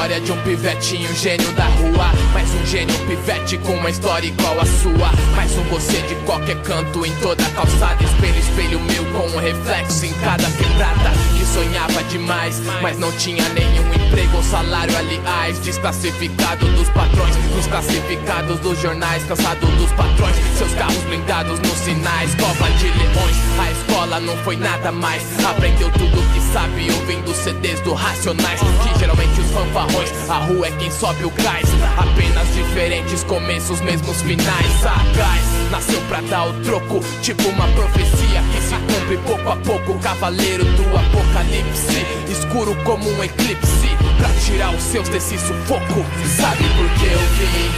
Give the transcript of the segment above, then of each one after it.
história de um pivetinho, gênio da rua. Mais um gênio pivete com uma história igual a sua. Mais um você de qualquer canto, em toda a calçada. Espelho, espelho meu com um reflexo em cada quebrada. Que sonhava demais, mas não tinha nenhum emprego ou salário. Aliás, desclassificado dos patrões, nos classificados dos jornais. Cansado dos patrões, seus carros blindados nos sinais. Cova de leões, a escola não foi nada mais. Aprendeu tudo que sabe ouvindo CDs do Racionais. Que geralmente os fanfarrões, a rua é quem sobe o gás. Apenas diferentes começos, mesmos finais. Sagaz, nasceu pra dar o troco, tipo uma profecia que se cumpre pouco a pouco. Cavaleiro do apocalipse, escuro como um eclipse, pra tirar os seus desse sufoco. Sabe por que eu vim?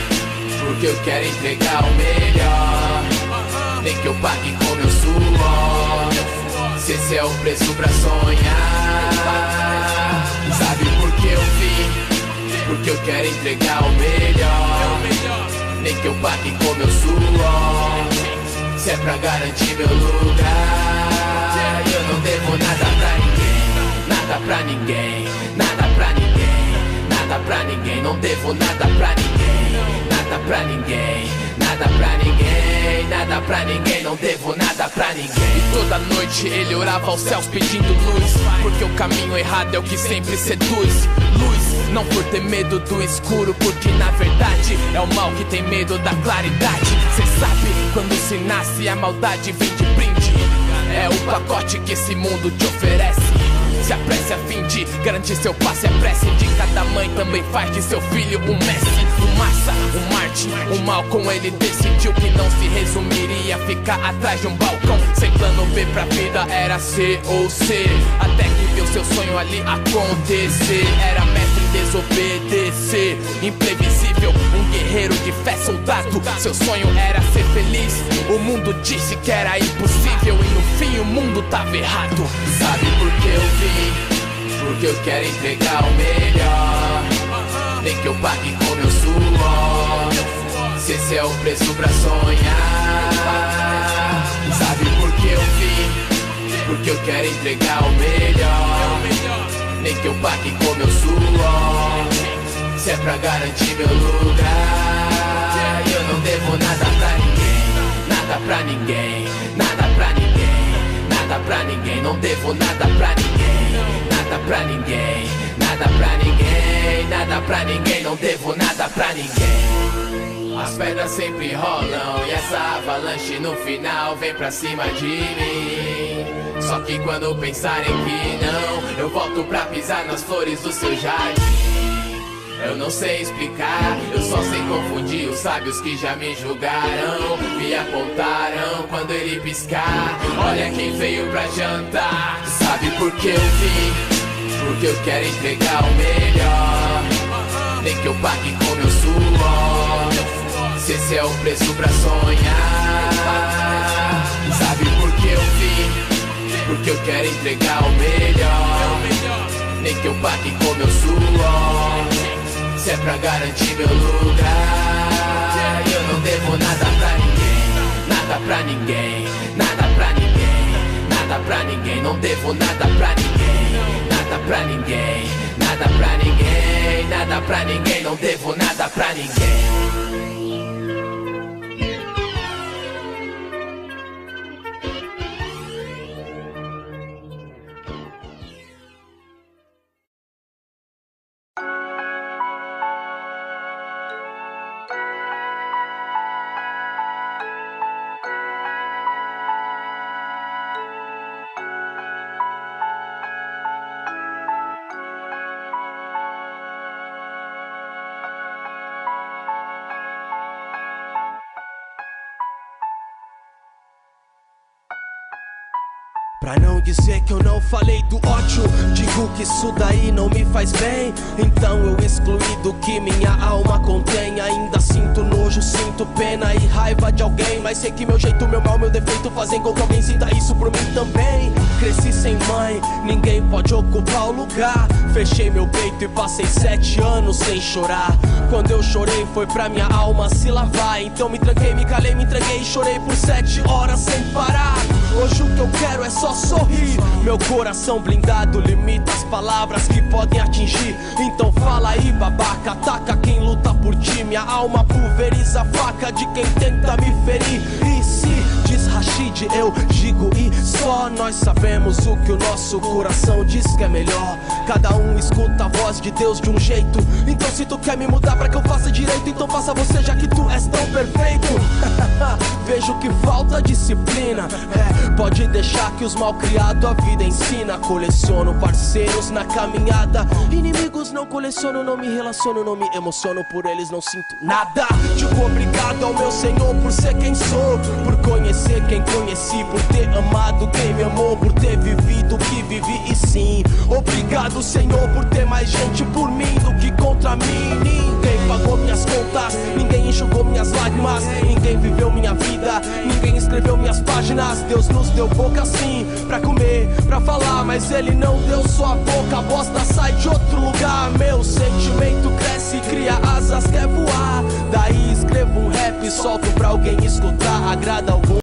Porque eu quero entregar o melhor, nem que eu pague com meu suor. Se esse é o preço pra sonhar. Sabe por que eu vim? Porque eu quero entregar o melhor, nem que eu pague com meu suor. Se é pra garantir meu lugar, eu não devo nada pra ninguém. Nada pra ninguém, nada pra ninguém, nada pra ninguém. Não devo nada pra ninguém, nada pra ninguém, nada pra ninguém, nada pra ninguém. Não devo nada pra ninguém. E toda noite ele orava aos céus pedindo luz, porque o caminho errado é o que sempre seduz. Luz, não por ter medo do escuro, porque na verdade é o mal que tem medo da claridade. Cê sabe, quando se nasce a maldade vem de brinde. É o pacote que esse mundo te oferece. Se apresse a fim de garantir seu passe. É prece de cada mãe também faz de seu filho um Messi, um Massa, um Martin, um Malcolm. Ele decidiu que não se resumiria a ficar atrás de um balcão. Sem plano B pra vida, era C ou C, até que viu seu sonho ali acontecer. Era mestre em desobedecer, imprevisível, um guerreiro de fé, soldado. Seu sonho era ser feliz, o mundo disse que era impossível. E no fim o mundo tava errado. Sabe por que eu vim? Porque eu quero entregar o melhor, nem que eu pague com meu suor. Se esse é o preço pra sonhar. Sabe por que eu vim? Porque eu quero entregar o melhor, nem que eu pague com meu suor. Se é pra garantir meu lugar, eu não devo nada pra ninguém. Nada pra ninguém, nada pra ninguém, nada pra ninguém. Não devo nada pra ninguém, nada pra ninguém, nada pra ninguém, nada pra ninguém. Não devo nada pra ninguém. As pedras sempre rolam e essa avalanche no final vem pra cima de mim. Só que quando pensarem que não, eu volto pra pisar nas flores do seu jardim. Eu não sei explicar, eu só sei confundir os sábios que já me julgaram. Me apontaram quando ele piscar. Olha quem veio pra jantar. Sabe por que eu vim? Porque eu quero entregar o melhor, nem que eu pague com meu suor. Se esse é o preço pra sonhar. Sabe por que eu vim? Porque eu quero entregar o melhor, nem que eu pague com meu suor. Se é pra garantir meu lugar, eu não devo nada pra ninguém. Nada pra ninguém, nada pra ninguém, nada pra ninguém. Não devo nada pra ninguém. Nada pra ninguém, nada pra ninguém, nada pra ninguém. Não devo nada pra ninguém. Pra não dizer que eu não falei do ódio, digo que isso daí não me faz bem. Então eu excluí do que minha alma contém. Ainda sinto nojo, sinto pena e raiva de alguém, mas sei que meu jeito, meu mal, meu defeito fazem com que alguém sinta isso por mim também. Cresci sem mãe, ninguém pode ocupar o lugar. Fechei meu peito e passei 7 anos sem chorar. Quando eu chorei foi pra minha alma se lavar. Então me tranquei, me calei, me entreguei e chorei por 7 horas sem parar. Hoje o que eu quero é só sorrir. Meu coração blindado limita as palavras que podem atingir. Então fala aí, babaca, ataca quem luta por ti. Minha alma pulveriza a faca de quem tenta me ferir. E se diz Rashid, eu digo e só nós sabemos o que o nosso coração diz que é melhor. Cada um escuta a voz de Deus de um jeito. Então se tu quer me mudar pra que eu faça direito, então faça você, já que tu és tão perfeito. Vejo que falta disciplina. Pode deixar que os malcriados a vida ensina. Coleciono parceiros na caminhada. Inimigos não coleciono, não me relaciono, não me emociono. Por eles não sinto nada. Digo obrigado ao meu Senhor por ser quem sou, por conhecer quem conheci, por ter amado quem me amou, por ter vivido o que vivi. E sim, obrigado Senhor por ter mais gente por mim do que contra mim. Ninguém pagou minhas contas, ninguém enxugou minhas lágrimas, ninguém viveu minha vida, ninguém escreveu minhas páginas. Deus nos deu boca sim, pra comer, pra falar, mas Ele não deu só a boca. A bosta sai de outro lugar. Meu sentimento cresce, cria asas, quer voar. Daí escrevo um rap, solto pra alguém escutar. Agrada algum